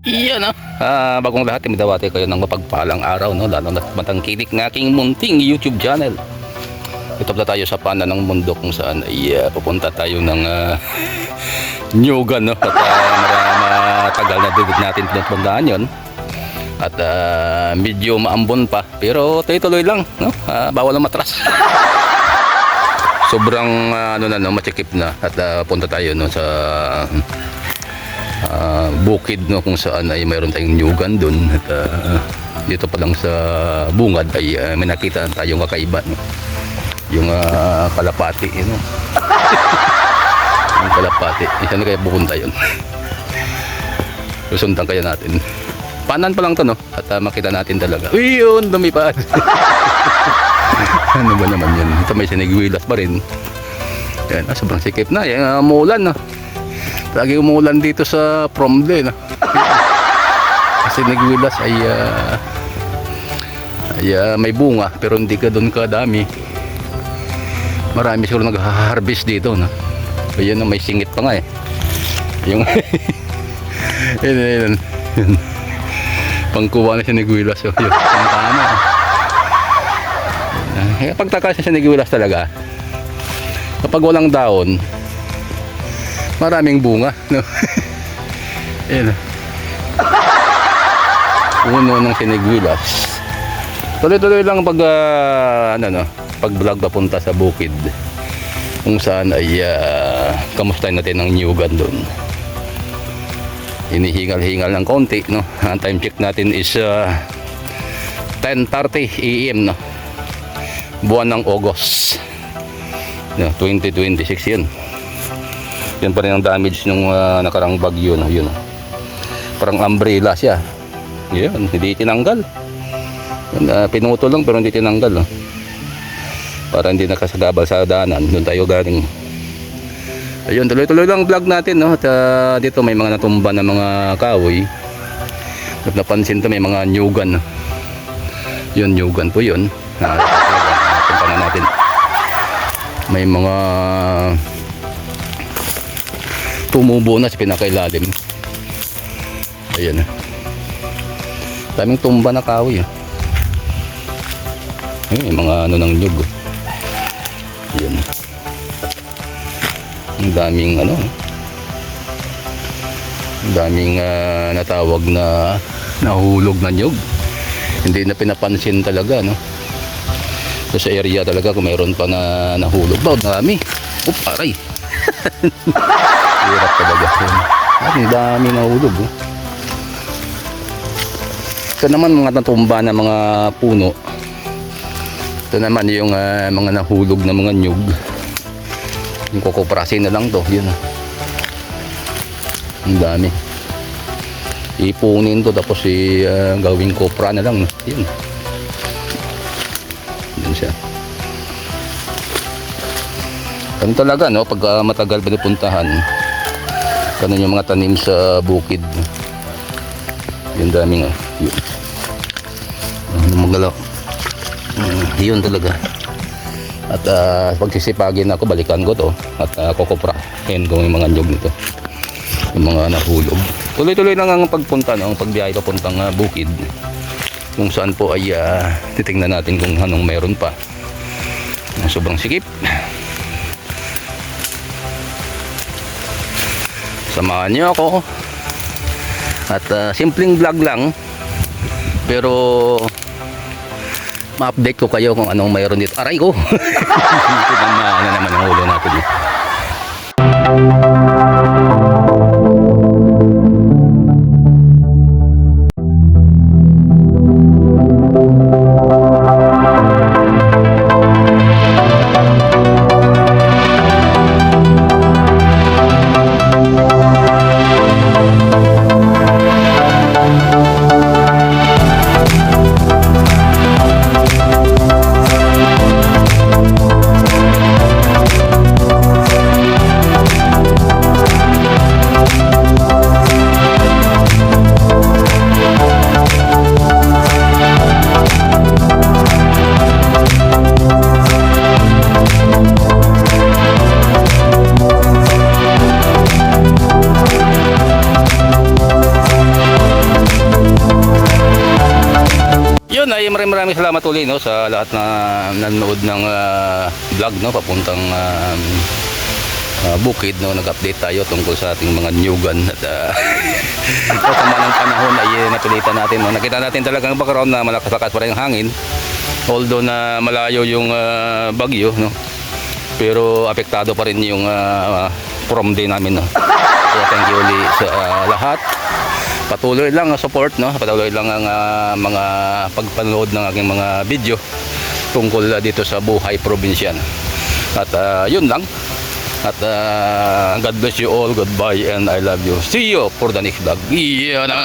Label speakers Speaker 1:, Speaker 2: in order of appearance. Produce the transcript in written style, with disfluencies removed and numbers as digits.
Speaker 1: Iyan bagong lahat, midawati kayo ng mapagpalang araw, no? Lalo na matangkilik ng aking munting YouTube channel. Ito na tayo sa pana ng mundo kung saan ay pupunta tayo ng Nyugan, no? At matagal na dugod natin pinupuntahan yun. At medyo maambon pa, pero tuloy-tuloy lang, no? Bawal ang matras. Sobrang matsikip na at punta tayo, no, sa bukid, no, kung saan ay mayroon tayong nyugan doon. At dito pa lang sa bungad ay may nakita tayong kakaiba, no? Yung kalapati, no? Yung kalapati, isa na kaya pupunta yun. Susundan kaya natin. Panan pa lang to, no? At makita natin talaga. Uy, yun, lumipad. Ano ba naman yun? Ito may sinigwilas pa rin. Yan, sobrang sikip na. Yan, umuulan, no? Lagi umuulan dito sa Promde, no? Kasi nagwilas ay may bunga, pero hindi ka doon kadami. Marami siguro nag-harvest dito, no? Ayan, may singit pa nga eh. Yung yun. Pangkuha na siya nagwilas. Yun, pangtama. Pagtaka siya nagwilas talaga. Kapag walang daon, maraming bunga, no? Ayan. Puno ng sinigwilas. Tuloy-tuloy lang pag pag vlog papunta sa bukid kung saan ay kamustahin natin ang nyugan doon. Hinihingal-hingal ng konti, no? Ang time check natin is 10:30 AM, no? Buwan ng August, no? 2026 yun. Yan pa rin ang damage nung nakarang bagyo, no? Yun, parang umbrella siya. Yun, hindi tinanggal. Yun, pinuto lang pero hindi tinanggal, no? Para hindi nakasagabal sa daanan. Doon tayo galing. Ayun, tuloy-tuloy lang vlog natin, no? At dito may mga natumba na mga kahoy. At napansin to, may mga nyugan, no? Yun, nyugan po yun. Napunta na natin. May mga tumubo na sa pinakailalim. Ayan. Daming tumba na kahoy. Ayun, mga ng nyug. Ayan. Ang daming daming natawag na nahulog na nyug. Hindi na pinapansin talaga, no? So, sa area talaga kung mayroon pa na nahulog. Marami. Aray. Hirap talaga. Ang dami nahulog, oh. Ito naman mga natumba na mga puno. Ito naman yung mga nahulog na mga nyug. Yung kukuprasin na lang to. Yun. Ang dami. Ipunin to tapos gawing kopra na lang. Yun. Yun siya. Ganun talaga, no? Pag matagal pinupuntahan, ganun yung mga tanim sa bukid. Yung daming, yun. Magalaw. Yun talaga. At pagsisipagin ako, balikan ko to. At kukuprahin ko yung mga nyug nito. Yung mga nahulog. Tuloy-tuloy lang ang pagpunta, no? Ang pagbiyahe papuntang bukid. Kung saan po ay titingnan natin kung anong meron pa. Sobrang sikip. Samahan niyo ako. At simpleng vlog lang. Pero ma-update ko kayo kung anong mayroon dito. Aray ko. Ito naman ang ulo natin. yun ay maraming salamat ulit, no, sa lahat na nanonood ng vlog, no, papuntang bukid, no. Nag-update tayo tungkol sa ating mga new gun at sa sama ng panahon ay napilitan natin, no. Nakita natin talagang background na malakas-lakas pa rin ang hangin, although na malayo yung bagyo, no, pero apektado pa rin yung prom day namin, no. Kaya thank you ulit sa lahat. Patuloy lang ang support, no, patuloy lang ang mga pagpanood ng aking mga video tungkol dito sa buhay probinsyan. At yun lang. At God bless you all. Goodbye and I love you. See you for the next vlog. Yeah, na.